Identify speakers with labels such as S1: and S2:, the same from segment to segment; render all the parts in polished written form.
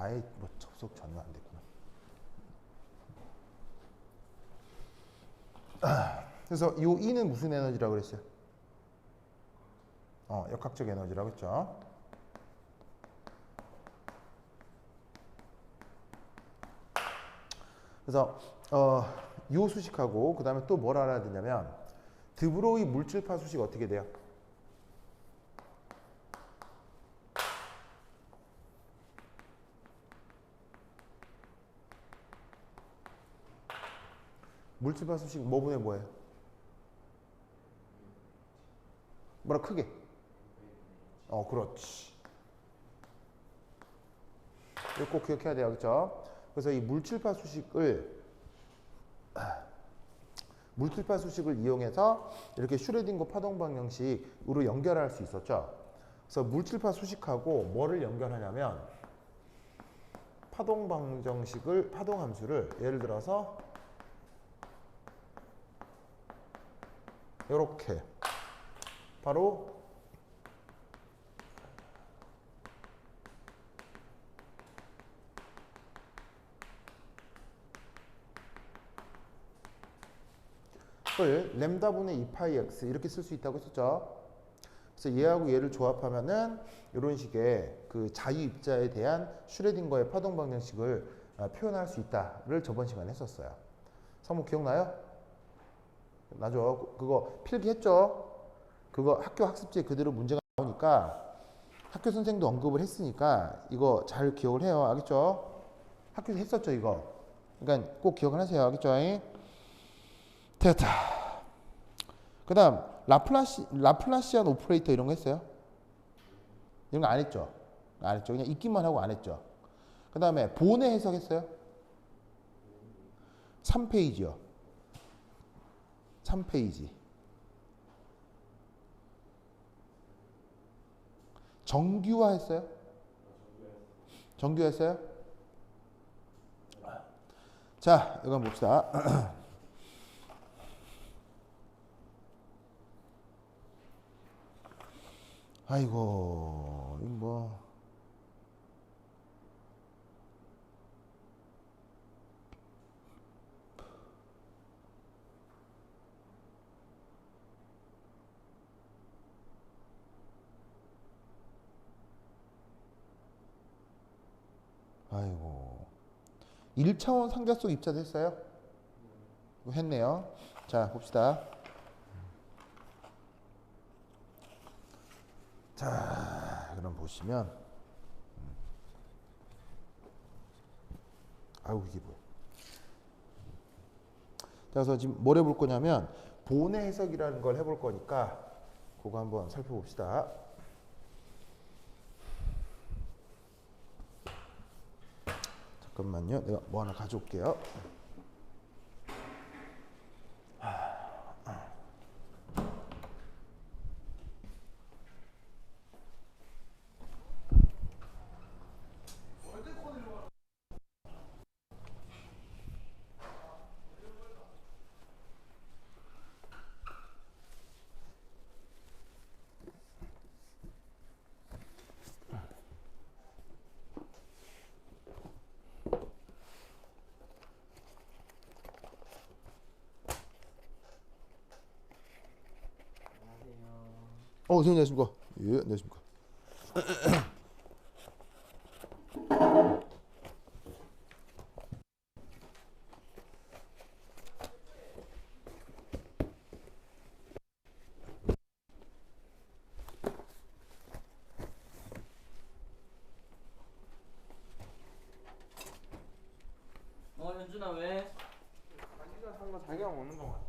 S1: 아예 뭐 접속 전혀 안 됐구나. 그래서 이 E는 무슨 에너지라고 그랬어요? 역학적 에너지라고 했죠. 그래서 요 수식하고 그 다음에 또 뭘 알아야 되냐면 드브로이 물질파 수식 어떻게 돼요? 물질파 수식 뭐분의 뭐예요? 뭐라 크게? 그렇지. 이거 꼭 기억해야 돼요. 그렇죠? 그래서 이 물질파 수식을 이용해서 이렇게 슈레딩거 파동 방정식으로 연결할 수 있었죠. 그래서 물질파 수식하고 뭐를 연결하냐면 파동 함수를 예를 들어서 이렇게 바로 을 램다분의 2파이 x 이렇게 쓸 수 있다고 했었죠. 그래서 얘하고 얘를 조합하면은 이런 식의 그 자유 입자에 대한 슈레딩거의 파동 방정식을 표현할 수 있다를 저번 시간에 했었어요. 성무 기억나요? 나죠. 그거 필기했죠. 그거 학교 학습지에 그대로 문제가 나오니까 학교 선생도 언급을 했으니까 이거 잘 기억을 해요. 알겠죠? 학교에서 했었죠 이거. 그러니까 꼭 기억을 하세요. 알겠죠? 됐다. 그 다음 라플라시안 오퍼레이터 이런 거 했어요? 이런 거 안 했죠? 안 했죠. 그냥 읽기만 하고 안 했죠. 그 다음에 본의 해석했어요? 3페이지요. 3페이지. 정규화 했어요? 정규화 했어요? 자, 이거 한번 봅시다. 아이고, 이거 뭐. 아이고. 1차원 상자 속 입자도 했어요? 했네요. 자, 봅시다. 자, 그럼 보시면 아우 이게 뭐야? 그래서 지금 뭘 해볼 거냐면 본의 해석이라는 걸 해볼 거니까 그거 한번 살펴봅시다. 잠깐만요. 내가 뭐 하나 가져올게요. 선생님 안녕하십니까? 예, 안녕하십니까?
S2: 현준아 왜?
S3: 자기가 산 거 자기가 먹는 거 같아.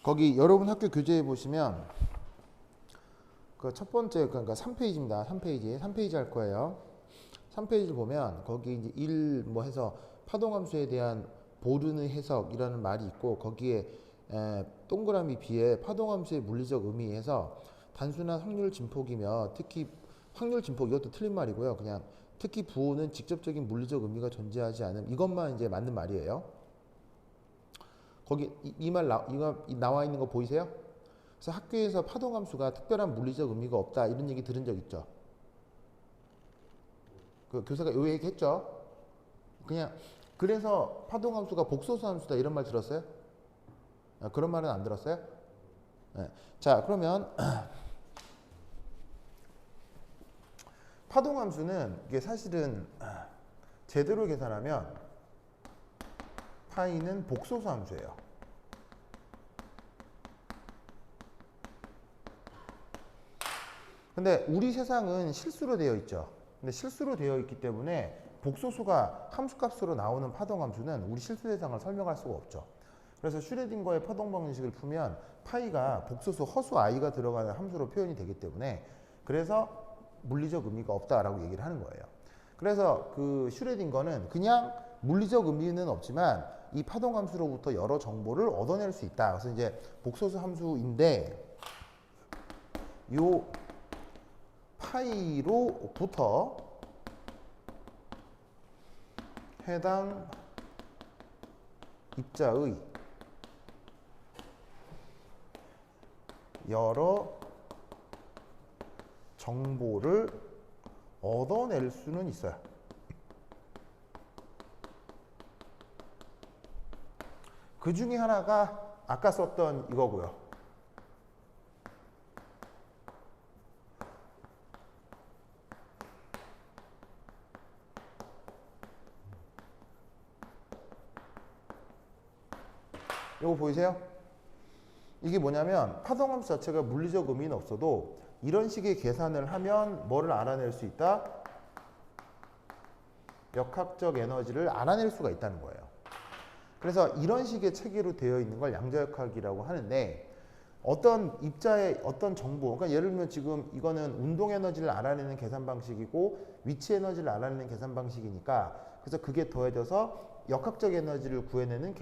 S1: 거기 여러분 학교 교재에 보시면 그 첫 번째 그러니까 3페이지입니다. 3페이지 할 거예요. 3페이지를 보면 거기 이제 1 뭐 해서 파동함수에 대한 보르는 해석이라는 말이 있고 거기에 동그라미 B에 파동함수의 물리적 의미에서 단순한 확률 진폭이며 특히 확률 진폭 이것도 틀린 말이고요. 그냥 특히 부호는 직접적인 물리적 의미가 존재하지 않음 이것만 이제 맞는 말이에요. 거기 이 말 나와 있는 거 보이세요? 그래서 학교에서 파동함수가 특별한 물리적 의미가 없다 이런 얘기 들은 적 있죠? 그 교사가 요 얘기 했죠? 그냥 그래서 파동함수가 복소수 함수다 이런 말 들었어요? 그런 말은 안 들었어요? 네. 자 그러면 파동함수는 이게 사실은 제대로 계산하면 파이는 복소수 함수예요. 근데 우리 세상은 실수로 되어 있죠. 근데 실수로 되어 있기 때문에 복소수가 함수값으로 나오는 파동함수는 우리 실수 대상을 설명할 수가 없죠. 그래서 슈레딩거의 파동 방정식을 풀면 파이가 복소수 허수 i가 들어가는 함수로 표현이 되기 때문에 그래서 물리적 의미가 없다라고 얘기를 하는 거예요. 그래서 그 슈레딩거는 그냥 물리적 의미는 없지만 이 파동 함수로부터 여러 정보를 얻어낼 수 있다. 그래서 이제 복소수 함수인데 요 파이로부터 해당 입자의 여러 정보를 얻어낼 수는 있어요. 그 중에 하나가 아까 썼던 이거고요. 이거 보이세요? 이게 뭐냐면 파동함수 자체가 물리적 의미는 없어도 이런 식의 계산을 하면 뭐를 알아낼 수 있다? 역학적 에너지를 알아낼 수가 있다는 거예요. 그래서 이런 식의 체계로 되어 있는 걸 양자역학이라고 하는데 어떤 입자의 어떤 정보, 그러니까 예를 들면 지금 이거는 운동 에너지를 알아내는 계산 방식이고 위치 에너지를 알아내는 계산 방식이니까 그래서 그게 더해져서 역학적 에너지를 구해내는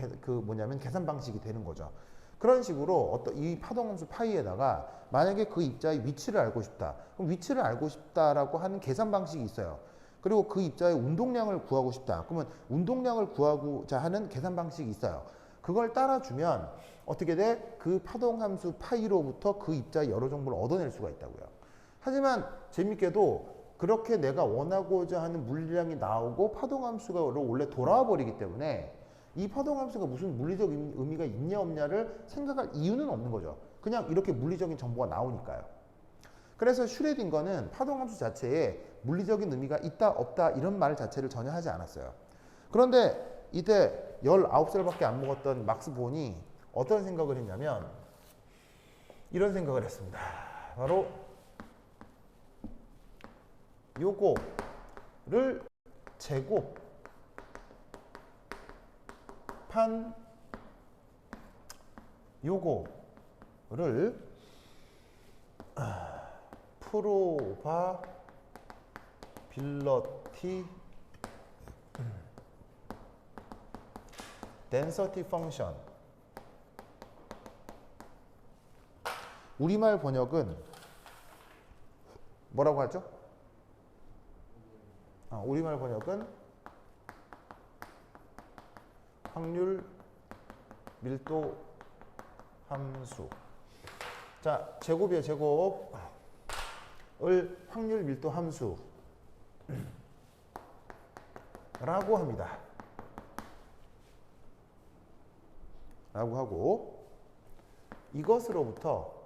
S1: 계산 방식이 되는 거죠. 그런 식으로 어떤 이 파동함수 파이에다가 만약에 그 입자의 위치를 알고 싶다. 그럼 위치를 알고 싶다라고 하는 계산 방식이 있어요. 그리고 그 입자의 운동량을 구하고 싶다. 그러면 운동량을 구하고자 하는 계산 방식이 있어요. 그걸 따라주면 어떻게 돼? 그 파동함수 파이로부터 그 입자의 여러 정보를 얻어낼 수가 있다고요. 하지만 재밌게도 그렇게 내가 원하고자 하는 물량이 나오고 파동함수가 원래 돌아와 버리기 때문에 이 파동함수가 무슨 물리적 의미가 있냐 없냐를 생각할 이유는 없는 거죠. 그냥 이렇게 물리적인 정보가 나오니까요. 그래서 슈레딩거는 파동함수 자체에 물리적인 의미가 있다 없다 이런 말 자체를 전혀 하지 않았어요. 그런데 이때 19살밖에 안 먹었던 막스 본이 어떤 생각을 했냐면 이런 생각을 했습니다. 바로 요거를 제곱한 요거를 프로바빌러티 덴서티 펑션 우리말 번역은 뭐라고 하죠? 우리말 번역은 확률 밀도 함수. 자, 제곱이에요, 제곱을 확률 밀도 함수라고 합니다. 라고 하고 이것으로부터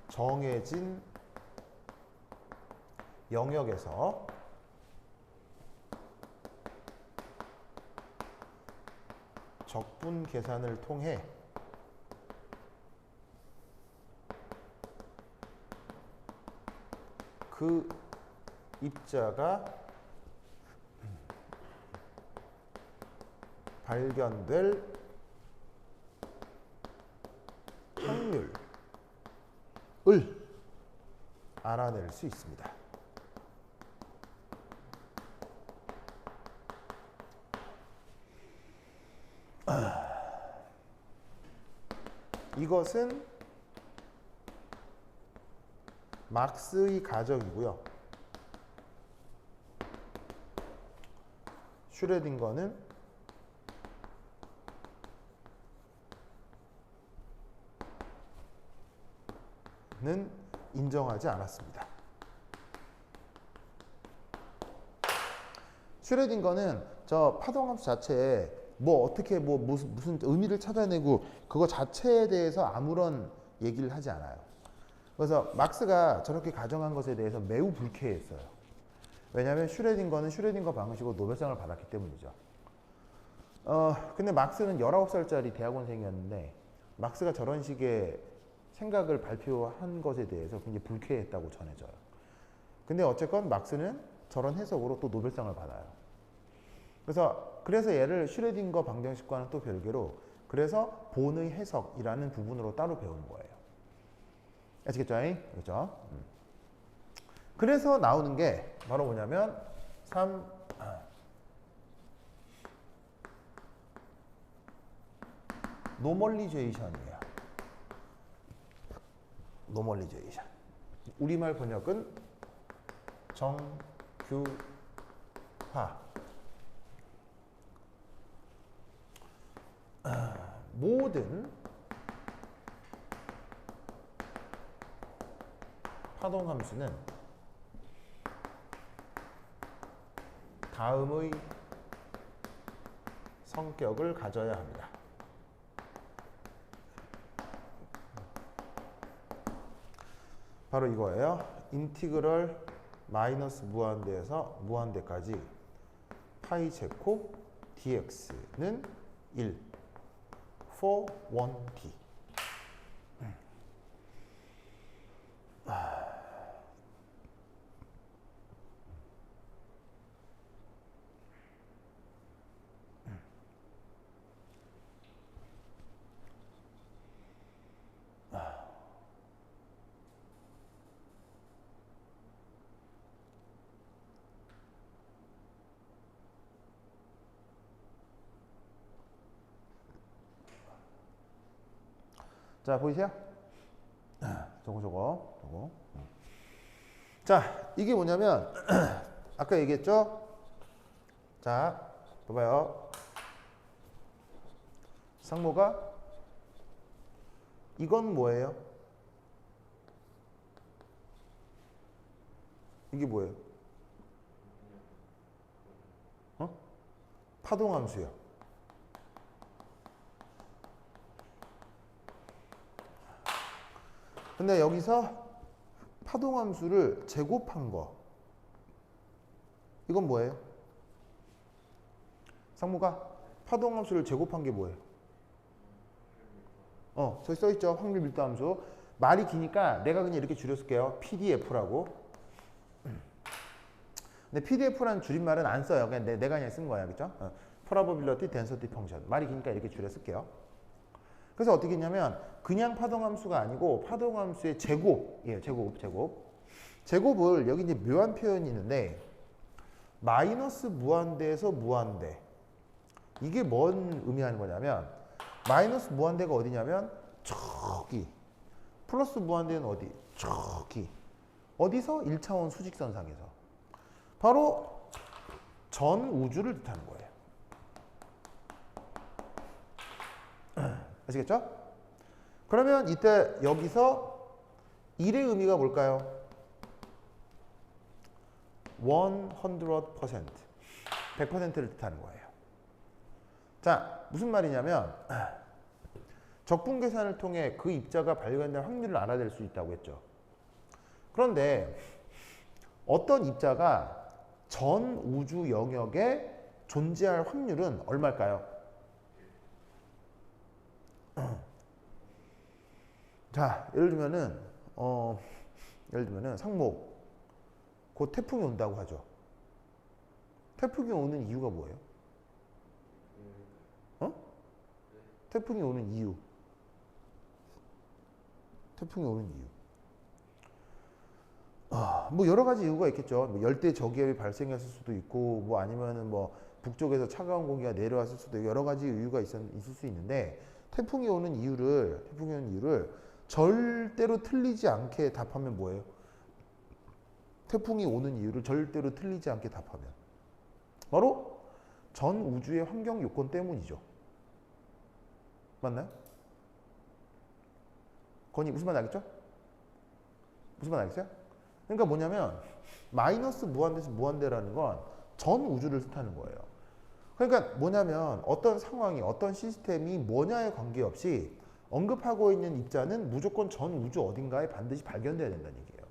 S1: 정해진 영역에서 적분 계산을 통해 그 입자가 발견될 확률을 알아낼 수 있습니다. 이것은 막스의 가정이고요. 슈레딩거는 인정하지 않았습니다. 슈레딩거는 저 파동함수 자체에 뭐 어떻게 뭐 무슨 의미를 찾아내고 그거 자체에 대해서 아무런 얘기를 하지 않아요. 그래서 막스가 저렇게 가정한 것에 대해서 매우 불쾌했어요. 왜냐하면 슈레딩거는 슈레딩거 방식으로 노벨상을 받았기 때문이죠. 근데 막스는 19살짜리 대학원생이었는데 막스가 저런 식의 생각을 발표한 것에 대해서 굉장히 불쾌했다고 전해져요. 근데 어쨌건 막스는 저런 해석으로 또 노벨상을 받아요. 그래서 얘를 슈레딩거 방정식과는 또 별개로 그래서 본의 해석이라는 부분으로 따로 배우는 거예요. 아시겠죠? 그렇죠? 그래서 나오는 게 바로 뭐냐면 3 노멀리제이션이에요. 노멀리제이션. 우리말 번역은 정규화. 모든 파동함수는 다음의 성격을 가져야 합니다. 바로 이거예요. 인티그럴 마이너스 무한대에서 무한대까지 파이 제곱 dx는 1 for 1t. 자, 보이세요? 저거. 자, 이게 뭐냐면 아까 얘기했죠? 자, 봐봐요. 상모가 이건 뭐예요? 이게 뭐예요? 파동함수요. 근데 여기서 파동함수를 제곱한 거 이건 뭐예요? 상무가 파동함수를 제곱한 게 뭐예요? 저기 써있죠. 확률 밀도함수. 말이 기니까 내가 그냥 이렇게 줄여쓸게요. PDF라고. 근데 PDF라는 줄임말은 안 써요. 그냥 내가 그냥 쓴 거야. 그죠? Probability Density Function. 말이 기니까 이렇게 줄여쓸게요. 그래서 어떻게 했냐면 그냥 파동함수가 아니고 파동함수의 제곱이에요. 제곱을 여기 이제 묘한 표현이 있는데 마이너스 무한대에서 무한대. 이게 뭔 의미하는 거냐면 마이너스 무한대가 어디냐면 저기 플러스 무한대는 어디? 저기 어디서? 1차원 수직선상에서 바로 전 우주를 뜻하는 거예요. 아시겠죠? 그러면 이때 여기서 1의 의미가 뭘까요? 100%, 100%를 뜻하는 거예요. 자, 무슨 말이냐면 적분 계산을 통해 그 입자가 발견될 확률을 알아낼 수 있다고 했죠. 그런데 어떤 입자가 전 우주 영역에 존재할 확률은 얼마일까요? 자, 예를 들면은 상목 곧 태풍이 온다고 하죠. 태풍이 오는 이유가 뭐예요? 어? 태풍이 오는 이유. 태풍이 오는 이유. 뭐 여러 가지 이유가 있겠죠. 뭐 열대 저기압이 발생했을 수도 있고, 뭐 아니면은 뭐 북쪽에서 차가운 공기가 내려왔을 수도 있고, 여러 가지 이유가 있을 수 있는데, 태풍이 오는 이유를 절대로 틀리지 않게 답하면 뭐예요? 태풍이 오는 이유를 절대로 틀리지 않게 답하면 바로 전 우주의 환경 요건 때문이죠. 맞나요? 건이 무슨 말 알겠죠? 무슨 말 알겠어요? 그러니까 뭐냐면 마이너스 무한대에서 무한대라는 건 전 우주를 뜻하는 거예요. 그러니까 뭐냐면 어떤 상황이 어떤 시스템이 뭐냐에 관계없이 언급하고 있는 입자는 무조건 전 우주 어딘가에 반드시 발견돼야 된다는 얘기예요.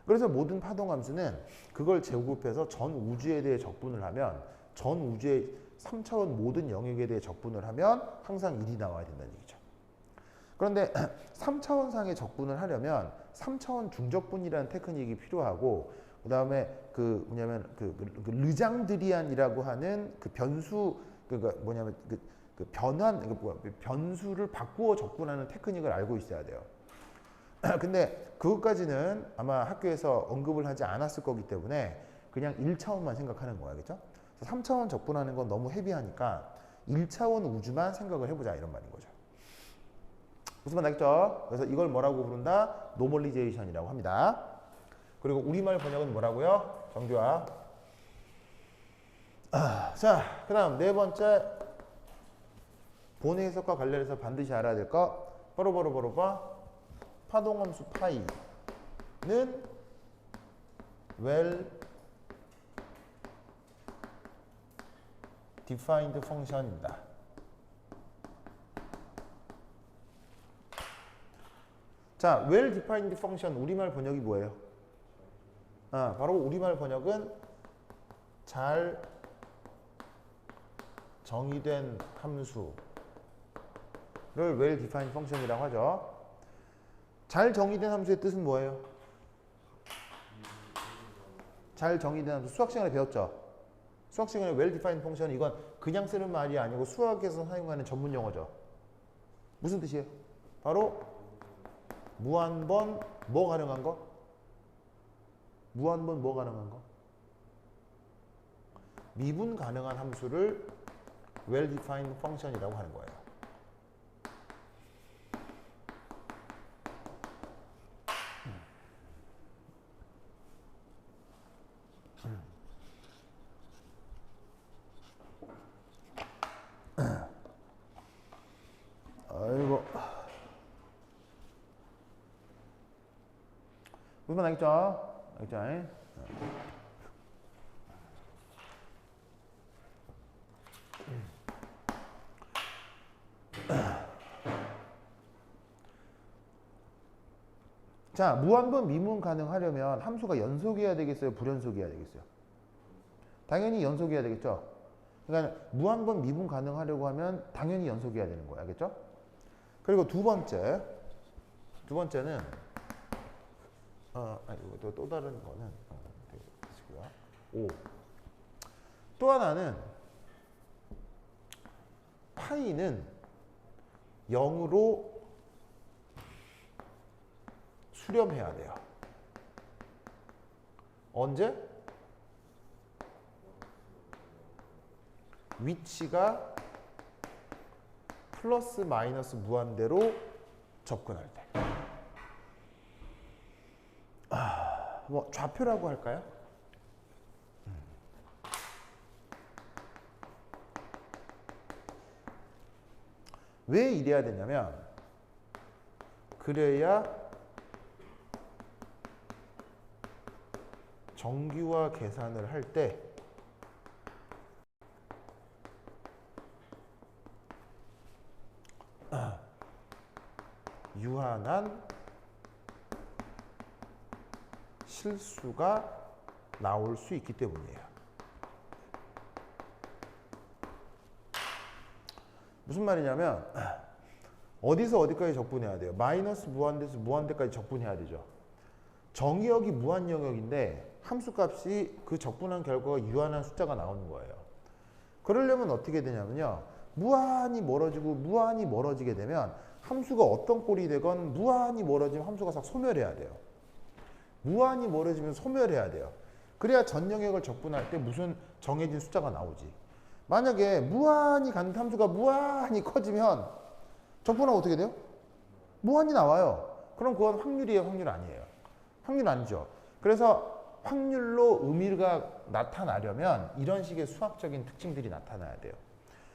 S1: 그래서 모든 파동함수는 그걸 제곱해서 전 우주에 대해 적분을 하면 전 우주의 3차원 모든 영역에 대해 적분을 하면 항상 1이 나와야 된다는 얘기죠. 그런데 3차원상의 적분을 하려면 3차원 중적분이라는 테크닉이 필요하고, 그 다음에 그 뭐냐면 그 르장드리안이라고 하는 그 변수, 그러니까 뭐냐면 그 변환, 변수를 바꾸어 적분하는 테크닉을 알고 있어야 돼요. 근데 그것까지는 아마 학교에서 언급을 하지 않았을 거기 때문에 그냥 1차원만 생각하는 거야, 그렇죠? 3차원 적분하는 건 너무 헤비하니까 1차원 우주만 생각을 해보자, 이런 말인 거죠. 무슨 말 알겠죠? 그래서 이걸 뭐라고 부른다? 노멀리제이션이라고 합니다. 그리고 우리말 번역은 뭐라고요? 정규화. 자, 그 다음 네 번째 본의 해석과 관련해서 반드시 알아야 될 거 바로 파동함수 파이는 well defined function입니다. 자, well defined function 우리말 번역이 뭐예요? 바로 우리말 번역은 잘 정의된 함수를 well defined function이라고 하죠. 잘 정의된 함수의 뜻은 뭐예요? 잘 정의된 함수 수학 시간에 배웠죠? 수학 시간에 well defined function 이건 그냥 쓰는 말이 아니고 수학에서 사용하는 전문 용어죠. 무슨 뜻이에요? 바로 무한번 뭐 가능한 거? 무한번 뭐 가능한 거? 미분 가능한 함수를 well defined function이라고 하는 거예요. 아이고. 무슨 말 알겠죠? 알겠죠? 자, 무한번 미분 가능하려면 함수가 연속이어야 되겠어요? 불연속이어야 되겠어요? 당연히 연속이어야 되겠죠? 그러니까 무한번 미분 가능하려고 하면 당연히 연속이어야 되는 거야. 알겠죠? 그리고 두 번째는 이거 또 다른 거는 또 하나는 파이는 0으로 수렴해야 돼요. 언제? 위치가 플러스 마이너스 무한대로 접근할 때. 뭐 좌표라고 할까요? 왜 이래야 되냐면 그래야 정규화 계산을 할 때 유한한 실수가 나올 수 있기 때문이에요. 무슨 말이냐면 어디서 어디까지 적분해야 돼요? 마이너스 무한대에서 무한대까지 적분해야 되죠. 정의역이 무한 영역인데 함수값이 그 적분한 결과가 유한한 숫자가 나오는 거예요. 그러려면 어떻게 되냐면요. 무한히 멀어지게 되면 함수가 어떤 꼴이 되건 무한히 멀어지면 함수가 싹 소멸해야 돼요. 무한히 멀어지면 소멸해야 돼요. 그래야 전 영역을 적분할 때 무슨 정해진 숫자가 나오지. 만약에 무한히 가는 함수가 무한히 커지면 적분하면 어떻게 돼요? 무한히 나와요. 그럼 그건 확률이에요, 확률 아니에요? 확률 아니죠. 그래서 확률로 의미가 나타나려면 이런 식의 수학적인 특징들이 나타나야 돼요.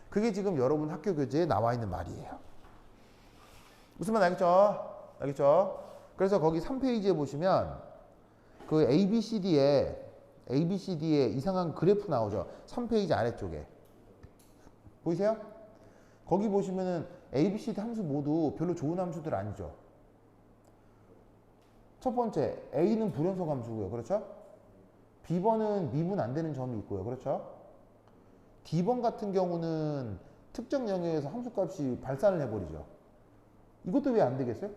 S1: 그게 지금 여러분 학교 교재에 나와 있는 말이에요. 무슨 말 알겠죠? 알겠죠? 그래서 거기 3페이지에 보시면 그 ABCD에 이상한 그래프 나오죠. 3페이지 아래쪽에. 보이세요? 거기 보시면은 ABCD 함수 모두 별로 좋은 함수들 아니죠. 첫 번째, A는 불연속 함수고요. 그렇죠? B번은 미분 안 되는 점이 있고요. 그렇죠? D번 같은 경우는 특정 영역에서 함수값이 발산을 해버리죠. 이것도 왜 안 되겠어요?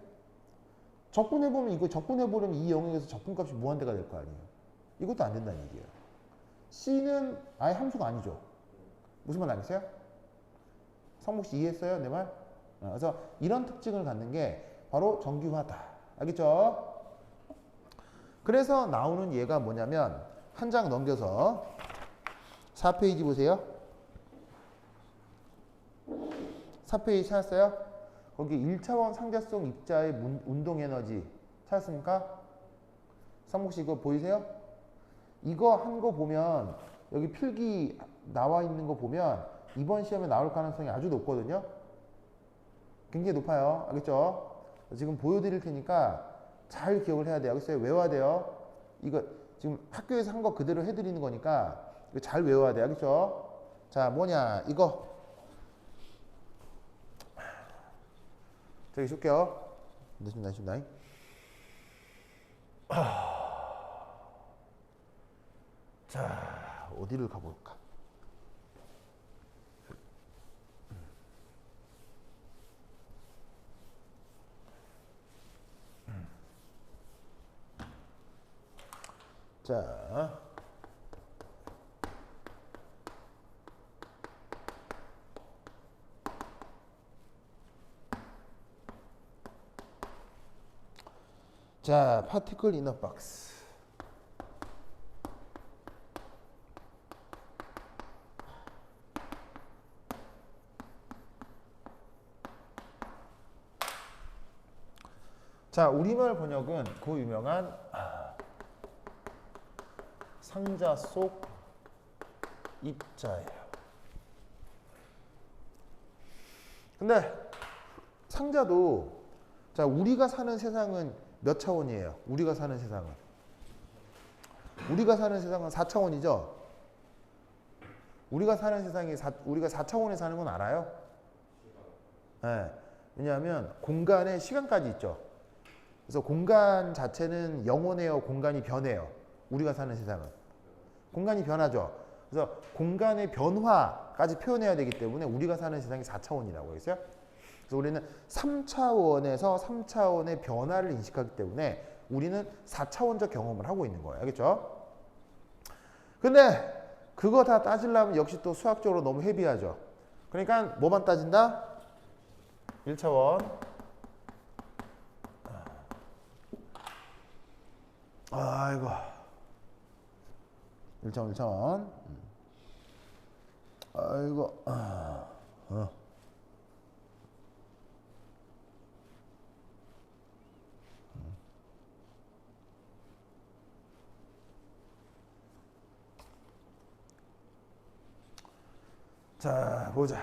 S1: 적분해보려면 이 영역에서 적분값이 무한대가 될 거 아니에요. 이것도 안 된다는 얘기예요. C는 아예 함수가 아니죠. 무슨 말 알겠어요? 성목 씨 이해했어요? 내 말? 그래서 이런 특징을 갖는 게 바로 정규화다. 알겠죠? 그래서 나오는 얘가 뭐냐면 한 장 넘겨서 4페이지 보세요. 4페이지 찾았어요? 거기 1차원 상자성 입자의 운동 에너지 찾았습니까? 성목 씨 이거 보이세요? 이거 한 거 보면 여기 필기 나와 있는 거 보면 이번 시험에 나올 가능성이 아주 높거든요. 굉장히 높아요. 알겠죠? 지금 보여드릴 테니까 잘 기억을 해야 돼요. 알겠어요? 외워야 돼요. 이거 지금 학교에서 한 거 그대로 해드리는 거니까 이거 잘 외워야 돼요. 알겠죠? 자, 뭐냐 이거 저기 쏠게요. 늦습니다. 자, 어디를 가볼까? 자, 파티클 이너 박스. 자, 우리말 번역은 그 유명한 상자 속 입자예요. 근데 상자도 자, 우리가 사는 세상은 몇 차원이에요? 우리가 사는 세상은 4차원이죠. 우리가 4차원에 사는 건 알아요? 네. 왜냐하면 공간에 시간까지 있죠. 그래서 공간 자체는 영원해요, 공간이 변해요. 우리가 사는 세상은 공간이 변하죠. 그래서 공간의 변화까지 표현해야 되기 때문에 우리가 사는 세상이 4차원이라고 했어요. 그래서 우리는 3차원에서 3차원의 변화를 인식하기 때문에 우리는 4차원적 경험을 하고 있는 거예요. 알겠죠? 근데 그거 다 따지려면 역시 또 수학적으로 너무 헤비하죠. 그러니까 뭐만 따진다? 1차원. 아이고. 1차원. 아이고. 자, 보자.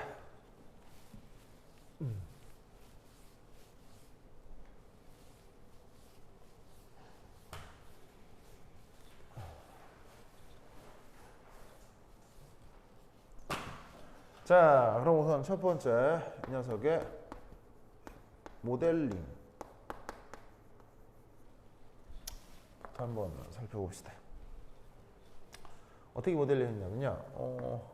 S1: 자, 그럼 우선 첫 번째 이 녀석의 모델링 한번 살펴봅시다. 어떻게 모델링 했냐면요.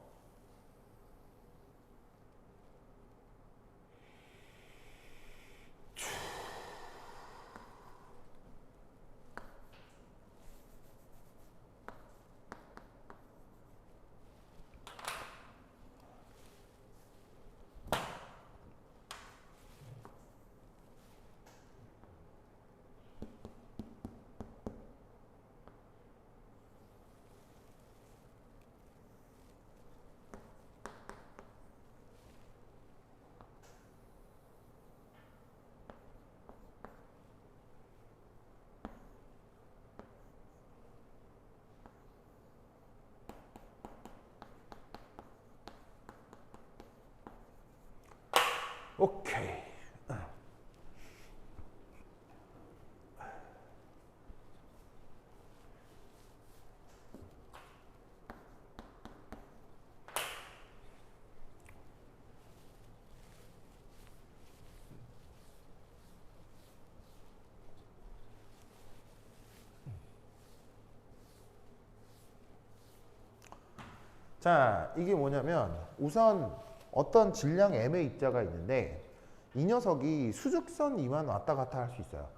S1: 자, 이게 뭐냐면 우선 어떤 질량 m의 입자가 있는데 이 녀석이 수직선 위만 왔다 갔다 할 수 있어요.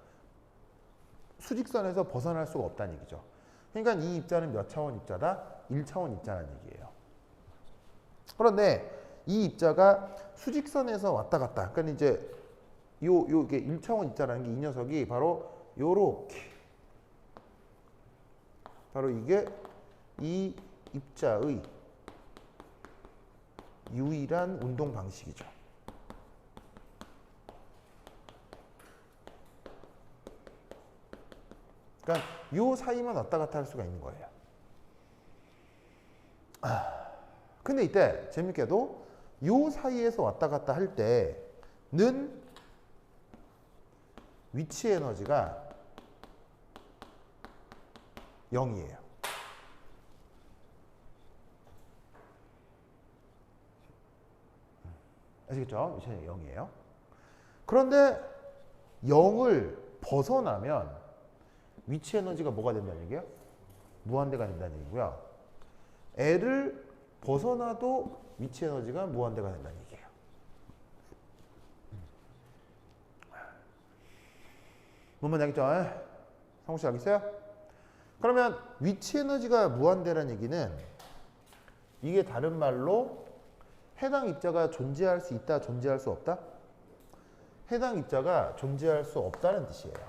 S1: 수직선에서 벗어날 수가 없다는 얘기죠. 그러니까 이 입자는 몇 차원 입자다? 1차원 입자라는 얘기예요. 그런데 이 입자가 수직선에서 왔다 갔다. 그러니까 이제 요게 1차원 입자라는 게 이 녀석이 바로 요렇게 바로 이게 이 입자의 유일한 운동 방식이죠. 그러니까 요 사이만 왔다 갔다 할 수가 있는 거예요. 근데 이때 재밌게도 요 사이에서 왔다 갔다 할 때는 위치 에너지가 0이에요. 아시겠죠? 위치 에너지가 0이에요. 그런데 0을 벗어나면 위치 에너지가 뭐가 된다는 얘기예요? 무한대가 된다는 얘기고요. L을 벗어나도 위치 에너지가 무한대가 된다는 얘기예요. 뭔 알겠죠? 성우 씨 알겠어요? 그러면 위치 에너지가 무한대라는 얘기는 이게 다른 말로 해당 입자가 존재할 수 있다, 존재할 수 없다? 해당 입자가 존재할 수 없다는 뜻이에요.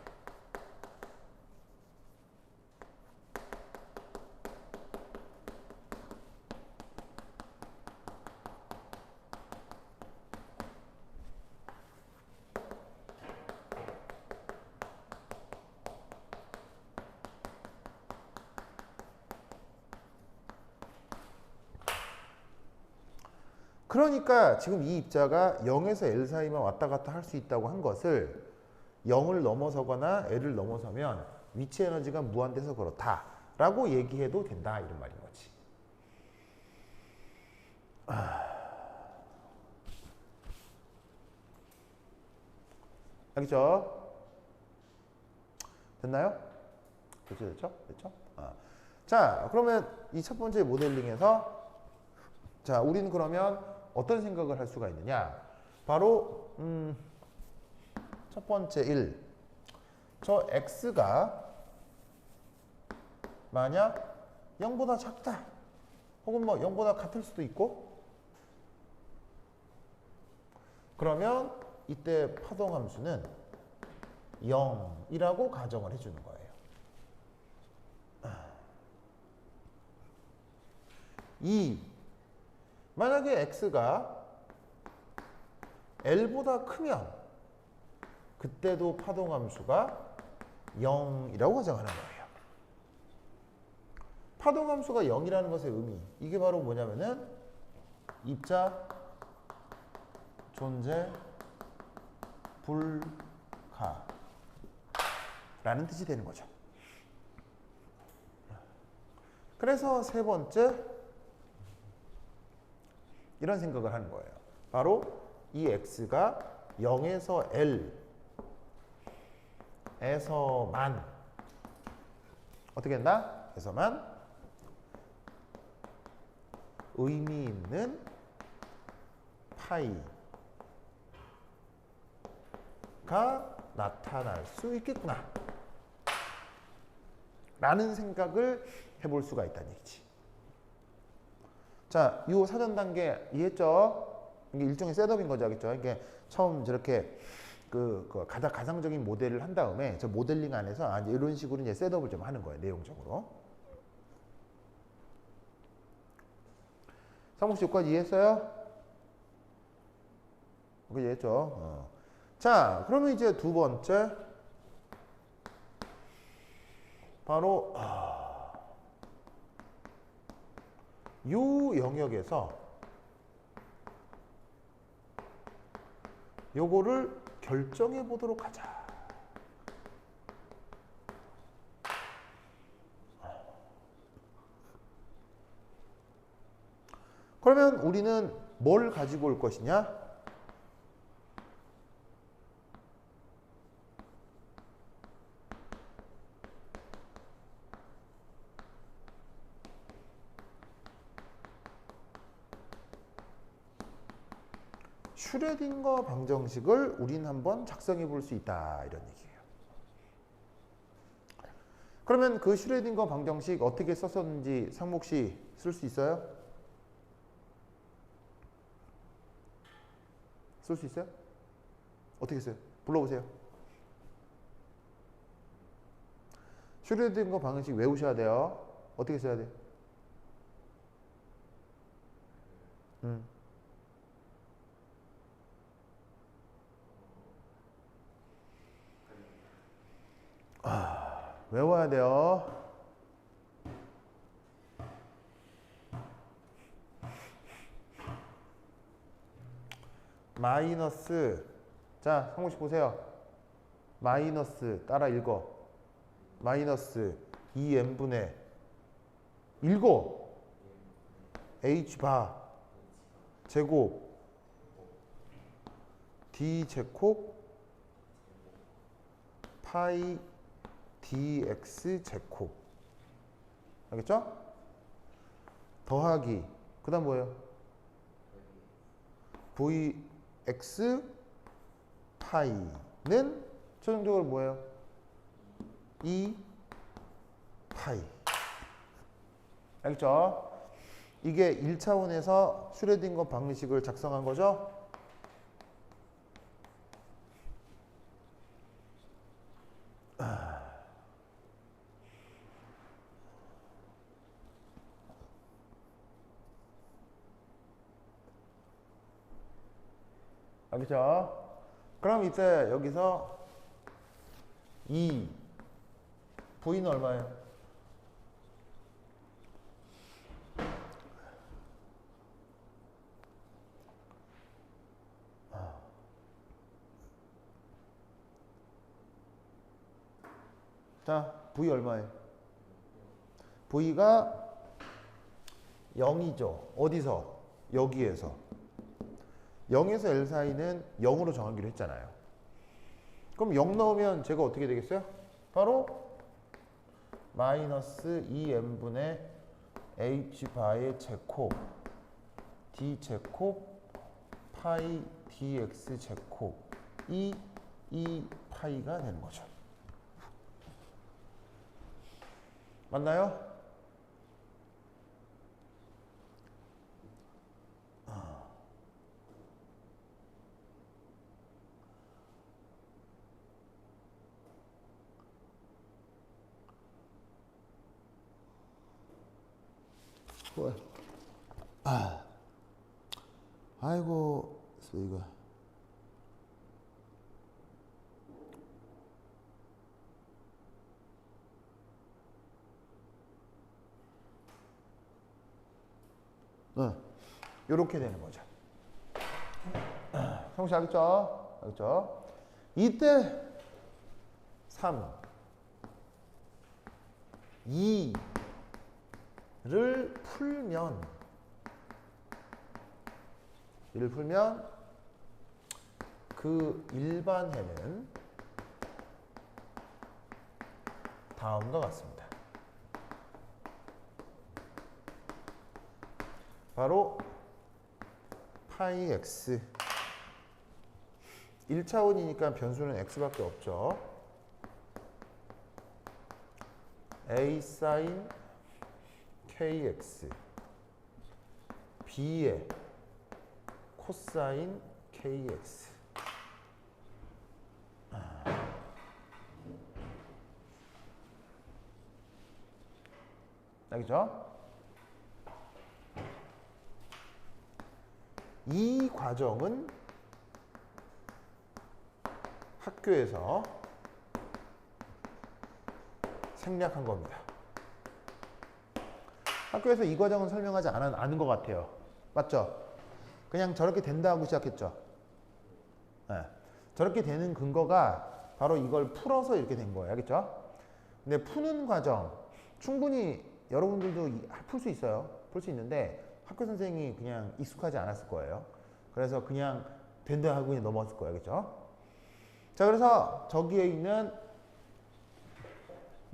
S1: 그러니까 지금 이 입자가 0에서 L 사이만 왔다 갔다 할 수 있다고 한 것을 0을 넘어서거나 L을 넘어서면 위치 에너지가 무한돼서 그렇다 라고 얘기해도 된다 이런 말인 거지. 알겠죠? 됐나요? 됐죠? 자, 그러면 이 첫 번째 모델링에서 자, 우리는 그러면 어떤 생각을 할 수가 있느냐? 바로 첫 번째 1. 저 x가 만약 0보다 작다. 혹은 뭐 0보다 같을 수도 있고 그러면 이때 파동함수는 0이라고 가정을 해주는 거예요. 2. 만약에 x가 L보다 크면 그때도 파동함수가 0이라고 가정하는 거예요. 파동함수가 0이라는 것의 의미, 이게 바로 뭐냐면은 입자 존재 불가라는 뜻이 되는 거죠. 그래서 세 번째 이런 생각을 하는 거예요. 바로 이 x가 0에서 L에서만 어떻게 된다? 에서만 의미 있는 파이가 나타날 수 있겠구나 라는 생각을 해볼 수가 있다는 얘기지. 자, 이 사전 단계 이해했죠? 이게 일종의 셋업인 거죠, 알겠죠? 이게 처음 저렇게 가상적인 모델을 한 다음에 저 모델링 안에서 이제 이런 식으로 이제 셋업을 좀 하는 거예요, 내용적으로. 상무 씨 여기까지 이해했어요? 여기까지 이해했죠? 자, 그러면 이제 두 번째 바로 이 영역에서 요거를 결정해 보도록 하자. 그러면 우리는 뭘 가지고 올 것이냐? 슈레딩거 방정식을 우린 한번 작성해 볼 수 있다 이런 얘기예요. 그러면 그 슈레딩거 방정식 어떻게 썼었는지 상목 씨 쓸 수 있어요? 쓸 수 있어요? 어떻게 써요? 불러보세요. 슈레딩거 방정식 외우셔야 돼요. 어떻게 써야 돼요? 외워야 돼요. 마이너스, 자 상무씨 보세요. 마이너스 따라 읽어. 마이너스 2n분의 읽어. h바 제곱 d 제곱 파이 dx 제곱. 알겠죠? 더하기 그 다음 뭐예요? vx 파이는 최종적으로 뭐예요? 2 파이. 알겠죠? 이게 1차원에서 슈레딩거 방정식을 작성한 거죠? 알겠죠? 그럼 이때 여기서 2 V는 얼마예요? 자, V 얼마예요? V가 0이죠. 어디서? 여기에서. 0에서 L 사이는 0으로 정하기로 했잖아요. 그럼 0 넣으면 제가 어떻게 되겠어요? 바로 마이너스 2n분의 h바의 제곱 d 제곱 파이 dx 제곱이 2파이가 되는 거죠. 맞나요? 아이고 이거 이렇게 되는 거죠. 성씨 알겠죠? 알겠죠? 이때 3 2를 풀면 그 일반해는 다음과 같습니다. 바로 파이 x 1차원이니까 변수는 x밖에 없죠. a sin kx b의 코사인 kx 알겠죠? 이 과정은 학교에서 생략한 겁니다. 학교에서 이 과정은 설명하지 않은 것 같아요. 맞죠? 그냥 저렇게 된다 하고 시작했죠. 네. 저렇게 되는 근거가 바로 이걸 풀어서 이렇게 된 거예요. 알겠죠? 근데 푸는 과정 충분히 여러분들도 풀 수 있어요. 풀 수 있는데 학교 선생님이 그냥 익숙하지 않았을 거예요. 그래서 그냥 된다 하고 그냥 넘어갔을 거예요. 알겠죠? 자, 그래서 저기에 있는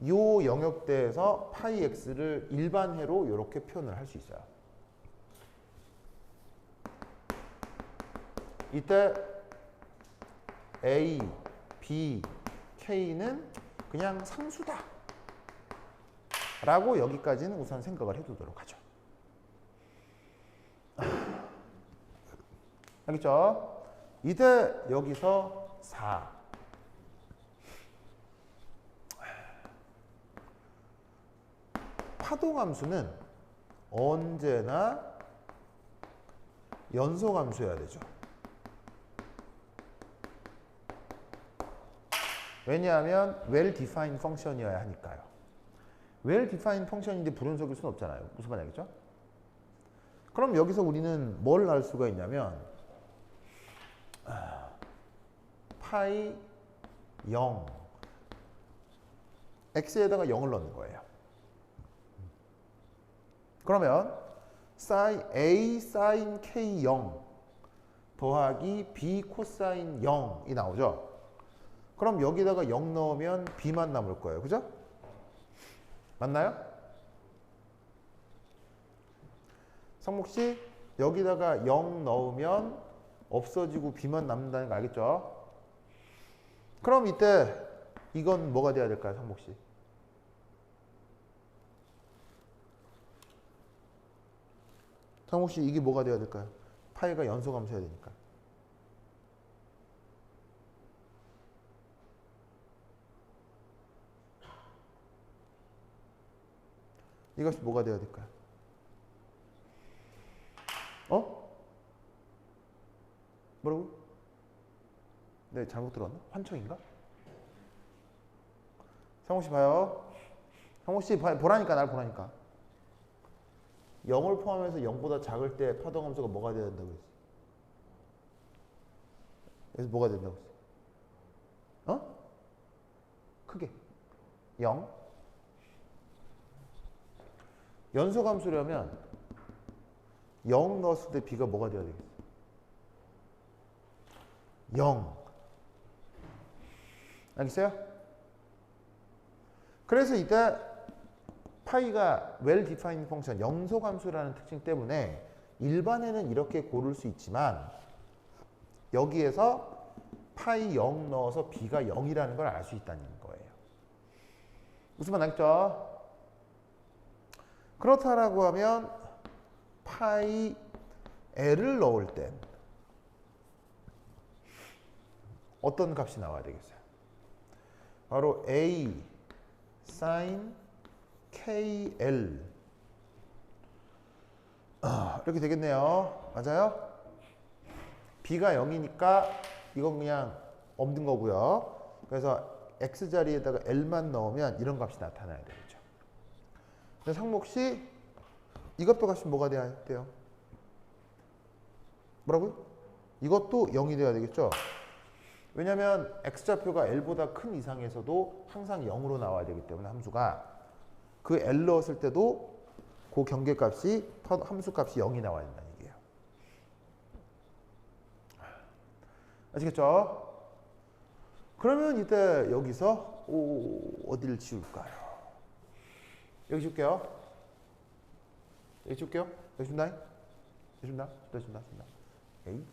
S1: 요 영역대에서 파이 x를 일반해로 이렇게 표현을 할 수 있어요. 이때 A, B, K는 그냥 상수다 라고 여기까지는 우선 생각을 해두도록 하죠. 알겠죠? 이때 여기서 4 파동함수는 언제나 연소함수여야 되죠. 왜냐하면 well-defined function이어야 하니까요. well-defined function인데 불연속일 수는 없잖아요. 무슨 말이겠죠? 그럼 여기서 우리는 뭘 알 수가 있냐면 파이 0 x에다가 0을 넣는 거예요. 그러면 a sin k 0 더하기 b 코사인 0이 나오죠. 그럼 여기다가 0 넣으면 b만 남을 거예요. 그죠? 맞나요? 성목씨 여기다가 0 넣으면 없어지고 b만 남는다는 거 알겠죠? 그럼 이때 이건 뭐가 돼야 될까요? 성목씨 성목씨 이게 뭐가 돼야 될까요? 파이가 연소감수해야 되니까. 이것이 뭐가 돼야 될까요? 뭐라고? 네, 잘못 들었나? 환청인가? 성호씨 봐요. 성호씨 보라니까, 날 보라니까. 0을 포함해서 0보다 작을 때 파동함수가 뭐가 돼야 된다고 했어? 그래서 뭐가 된다고 했어? 크게. 0. 연소함수려면 0 넣었을 때 b가 뭐가 돼야 되겠어? 0. 알겠어요? 그래서 이때 파이가 well-defined function, 영소함수라는 특징 때문에 일반에는 이렇게 고를 수 있지만 여기에서 파이 0 넣어서 b가 0이라는 걸 알 수 있다는 거예요. 무슨 말 알겠죠? 그렇다라고 하면 파이 l을 넣을 땐 어떤 값이 나와야 되겠어요? 바로 a sin kl 이렇게 되겠네요. 맞아요? b가 0이니까 이건 그냥 없는 거고요. 그래서 x 자리에다가 l만 넣으면 이런 값이 나타나야 되겠죠. 근데 상목씨 이것도 값이 뭐가 돼야 돼요? 뭐라고요? 이것도 0이 돼야 되겠죠? 왜냐하면 x좌표가 l보다 큰 이상에서도 항상 0으로 나와야 되기 때문에 함수가 그 l 넣었을 때도 그 경계값이 함수값이 0이 나와야 된다는 얘기예요. 아시겠죠? 그러면 이때 여기서 어디를 지울까요? 여기 지울게요. 여기 지울게요. 여기 준다. 여기 준다. 준다. 오케이.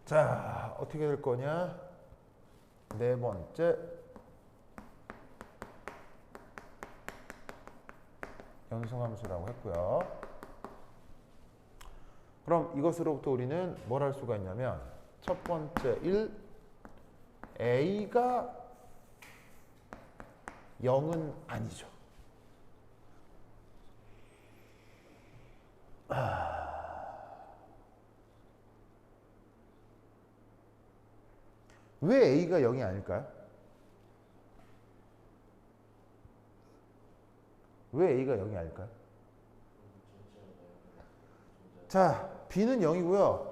S1: 자, 어떻게 될 거냐? 네 번째 연소함수라고 했고요. 그럼 이것으로부터 우리는 뭘 할 수가 있냐면 첫 번째 1 a가 0은 아니죠. 왜 a가 0이 아닐까요? 왜 a가 0이 아닐까요? 자, b는 0이고요.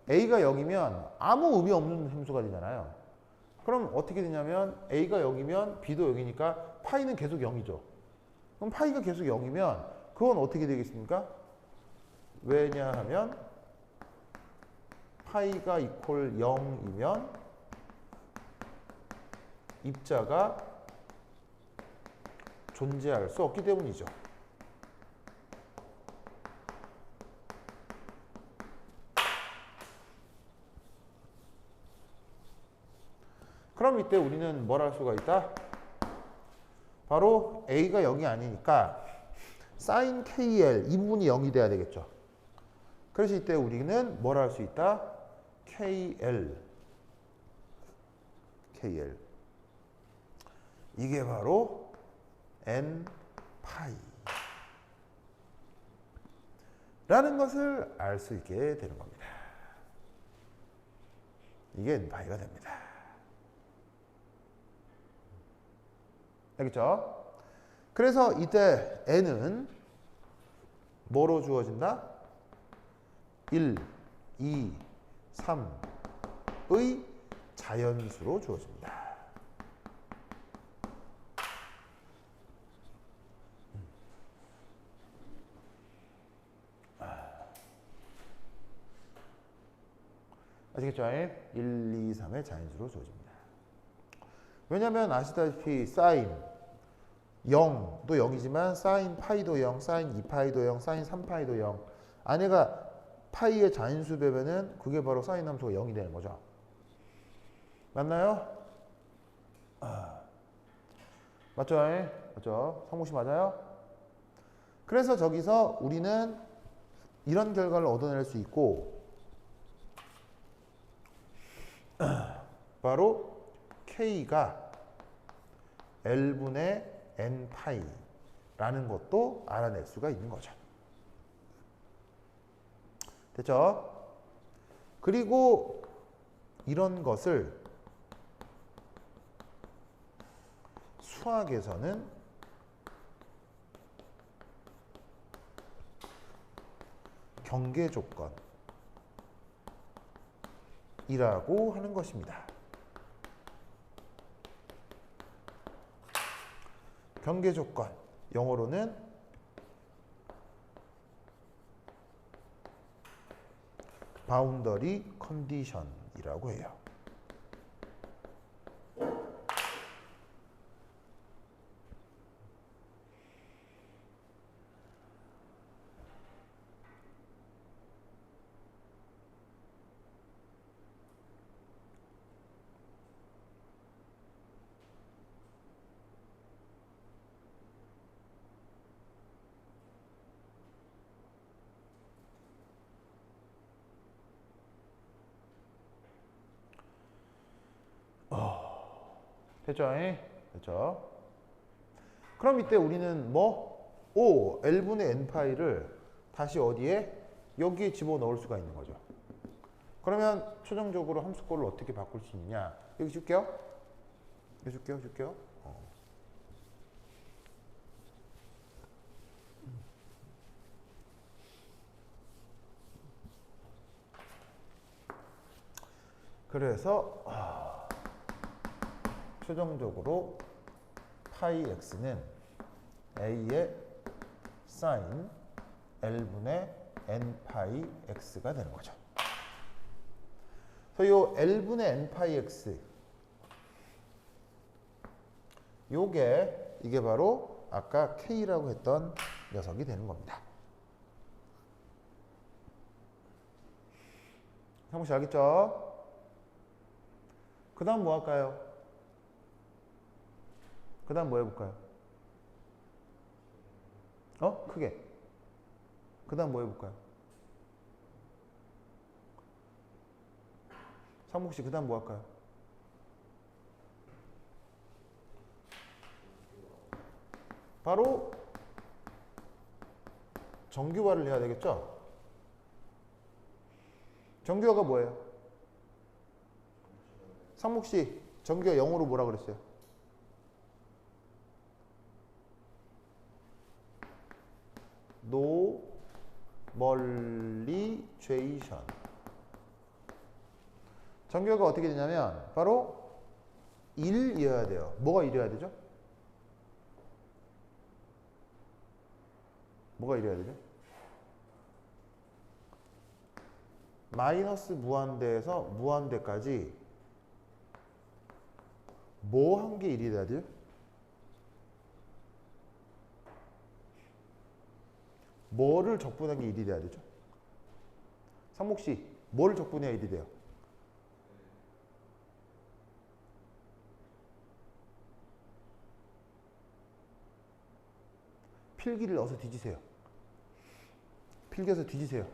S1: a가 0이면 아무 의미 없는 함수가 되잖아요. 그럼 어떻게 되냐면 a가 0이면 b도 0이니까 파이는 계속 0이죠. 그럼 파이가 계속 0이면 그건 어떻게 되겠습니까? 왜냐하면 파이가 이퀄 0이면 입자가 존재할 수 없기 때문이죠. 그럼 이때 우리는 뭘 할 수가 있다? 바로 A가 0이 아니니까 sin KL 이 부분이 0이 돼야 되겠죠. 그래서 이때 우리는 뭘 할 수 있다? KL 이게 바로 N 파이 라는 것을 알 수 있게 되는 겁니다. 이게 N 파이가 됩니다. 알겠죠? 그래서 이때 N은 뭐로 주어진다? 1, 2, 3의 자연수로 주어집니다. 아시겠죠? 1, 2, 3의 자연수로 주어집니다. 왜냐하면 아시다시피 sin 0도 0이지만 sin 파이도 0, sin 2파이도 0, sin 3파이도 0 안에가 파이의 자연수 되면은 그게 바로 sin 함수가 0이 되는 거죠. 맞나요? 맞죠? 맞죠? 성무씨 맞아요? 그래서 저기서 우리는 이런 결과를 얻어낼 수 있고 바로 K가 L분의 N 파이라는 것도 알아낼 수가 있는 거죠. 됐죠? 그리고 이런 것을 수학에서는 경계 조건이라고 하는 것입니다. 경계 조건, 영어로는 바운더리 컨디션이라고 해요. 됐죠? 됐죠? 그럼 이때 우리는 뭐? L분의 N파이를 다시 어디에? 여기에 집어넣을 수가 있는 거죠. 그러면 최종적으로 함수꼴을 어떻게 바꿀 수 있느냐? 여기 줄게요. 여기 줄게요. 그래서 최종적으로 파이 x는 a의 sin L분의 N 파이 x가 되는 거죠. 그래서 이 L분의 N 파이 x 이게 바로 아까 K라고 했던 녀석이 되는 겁니다. 상무씨 알겠죠? 그 다음 뭐 할까요? 그 다음 뭐 해볼까요? 크게. 그 다음 뭐 해볼까요? 상목씨 그 다음 뭐 할까요? 바로 정규화를 해야 되겠죠? 정규화가 뭐예요? 상목씨 정규화 영어로 뭐라 그랬어요? 노멀리제이션. 정규어가 어떻게 되냐면 바로 1이어야 돼요. 뭐가 1이어야 되죠? 뭐가 이래야 되죠? 마이너스 무한대에서 무한대까지 뭐 한 게 1이 돼야 돼요? 뭐를 적분한 게 1이 돼야 되죠? 상목씨, 뭐를 적분해야 1이 돼요? 필기를 넣어서 뒤지세요. 필기해서 뒤지세요.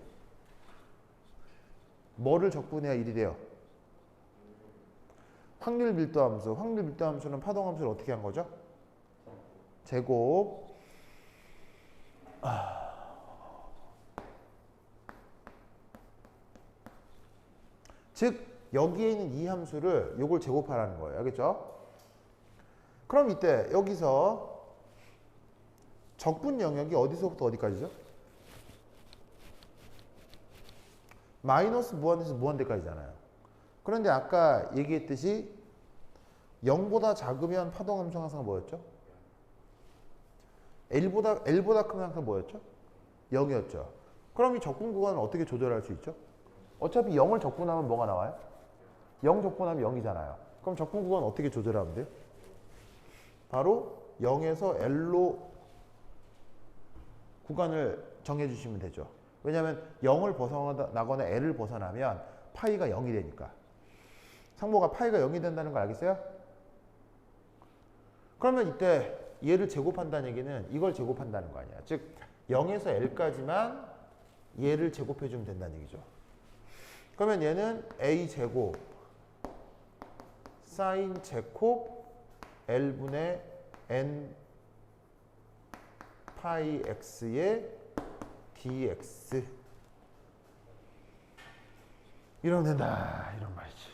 S1: 뭐를 적분해야 1이 돼요? 확률 밀도 함수. 확률 밀도 함수는 파동 함수를 어떻게 한 거죠? 제곱. 즉 여기에 있는 이 함수를 요걸 제곱하라는 거예요. 알겠죠? 그럼 이때 여기서 적분 영역이 어디서부터 어디까지죠? 마이너스 무한대에서 무한대까지잖아요. 그런데 아까 얘기했듯이 0보다 작으면 파동함수 항상 뭐였죠? L보다 크면 항상 뭐였죠? 0이었죠. 그럼 이 적분 구간을 어떻게 조절할 수 있죠? 어차피 0을 적분하면 뭐가 나와요? 0 적분하면 0이잖아요. 그럼 적분 구간 어떻게 조절하면 돼요? 바로 0에서 L로 구간을 정해주시면 되죠. 왜냐하면 0을 벗어나거나 L을 벗어나면 파이가 0이 되니까. 상모가 파이가 0이 된다는 거 알겠어요? 그러면 이때 얘를 제곱한다는 얘기는 이걸 제곱한다는 거 아니야. 즉 0에서 L까지만 얘를 제곱해주면 된다는 얘기죠. 그러면 얘는 A제곱 사인 제곱 L분의 N 파이 X의 dx 이러면 된다. 이런 말이지.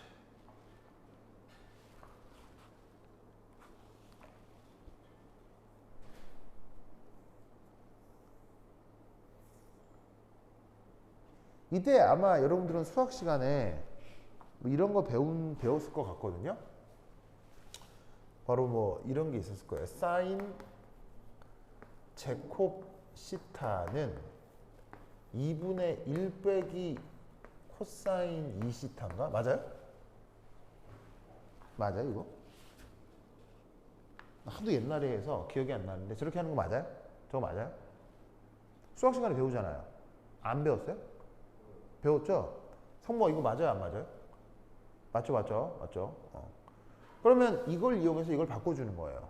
S1: 이때 아마 여러분들은 수학 시간에 뭐 이런 거 배웠을 것 같거든요. 바로 뭐 이런 게 있었을 거예요. 사인 제곱 시타는 2분의 1 빼기 코사인 2시타인가? 맞아요? 맞아요 이거? 하도 옛날에 해서 기억이 안 나는데 저렇게 하는 거 맞아요? 저거 맞아요? 수학 시간에 배우잖아요. 안 배웠어요? 배웠죠? 성모 이거 맞아요 안 맞아요? 맞죠? 그러면 이걸 이용해서 이걸 바꿔주는 거예요.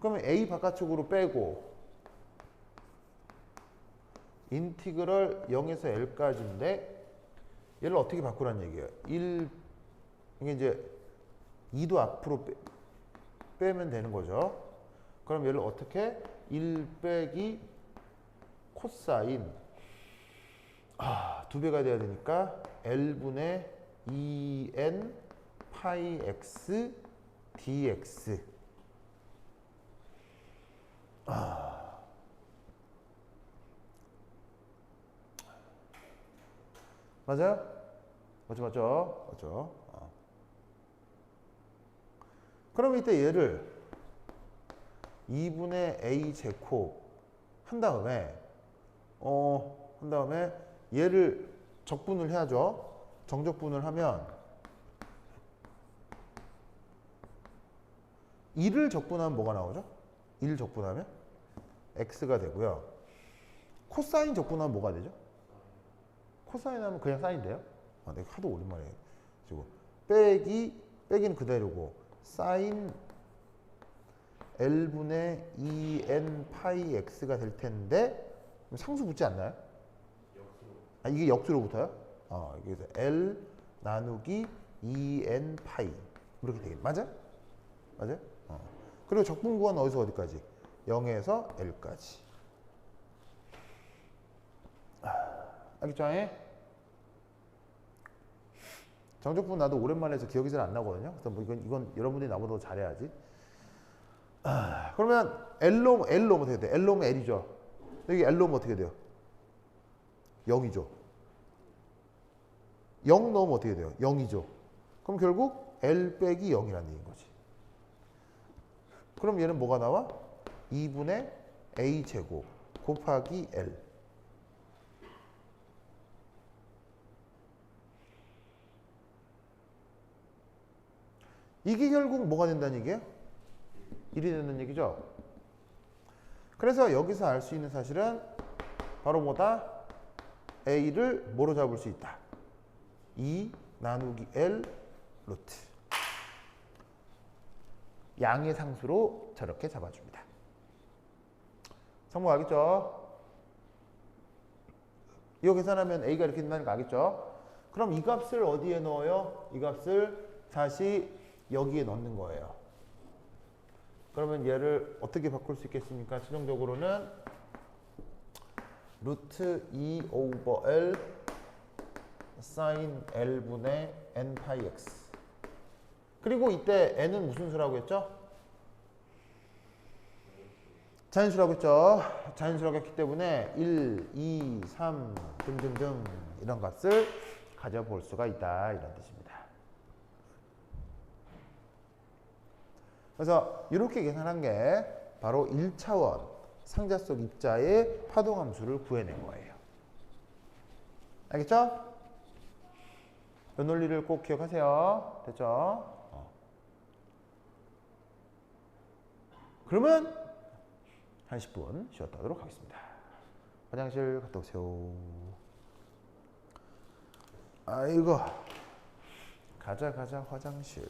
S1: 그러면 a 바깥쪽으로 빼고 인티그럴 0에서 L까지인데 얘를 어떻게 바꾸라는 얘기예요? 1 이게 이제 2도 앞으로 빼면 되는 거죠. 그럼 얘를 어떻게 1 빼기 코사인 2배가 돼야 되니까 L분의 2n 파이 x dx 맞아요? 맞죠? 그럼 이때 얘를 2분의 a 제곱 한 다음에 얘를 적분을 해야죠. 정적분을 하면 1을 적분하면 뭐가 나오죠? 1 적분하면 x가 되고요. 코사인 적분하면 뭐가 되죠? 코사인 하면 그냥 사인인데요? 내가 하도 오랜만에 해가지고 빼기는 그대로고 사인 L분의 2n 파이 x가 될 텐데 상수 붙지 않나요? 이게 역수로 붙어요? 그래서 L 나누기 2n 파이 이렇게 되겠네. 맞아요? 그리고 적분 구간 어디서 어디까지? 0에서 L까지. 알겠죠? 정적분 나도 오랜만에 해서 기억이 잘 안 나거든요. 그래서 뭐 이건 여러분들이 나보다 더 잘해야지. 그러면 L 오면 어떻게 돼? L 오면 L이죠. 여기 L 오면 어떻게 돼요? 0이죠. 0 넣으면 어떻게 돼요? 0이죠. 그럼 결국 L 빼기 0이라는 얘기인 거지. 그럼 얘는 뭐가 나와? 2분의 A 제곱 곱하기 L. 이게 결국 뭐가 된다는 얘기예요? 1이 된다는 얘기죠. 그래서 여기서 알 수 있는 사실은 바로 뭐다? A를 뭐로 잡을 수 있다? 2 나누기 L 루트. 양의 상수로 저렇게 잡아줍니다. 성공하겠죠? 이거 계산하면 A가 이렇게 된다는 거 알겠죠? 그럼 이 값을 어디에 넣어요? 이 값을 다시 여기에 넣는 거예요. 그러면 얘를 어떻게 바꿀 수 있겠습니까? 최종적으로는 루트 2 오버 L 사인 L분의 N 파이 X. 그리고 이때 N은 무슨 수라고 했죠? 자연수라고 했죠. 자연수라고 했기 때문에 1, 2, 3 등등등 이런 값을 가져볼 수가 있다 이런 뜻입니다. 그래서 이렇게 계산한 게 바로 1차원 상자 속 입자의 파동함수를 구해낸 거예요. 알겠죠? 이 논리를 꼭 기억하세요. 됐죠? 그러면 한 10분 쉬었다 하도록 하겠습니다. 화장실 갔다 오세요. 아이고 가자 화장실.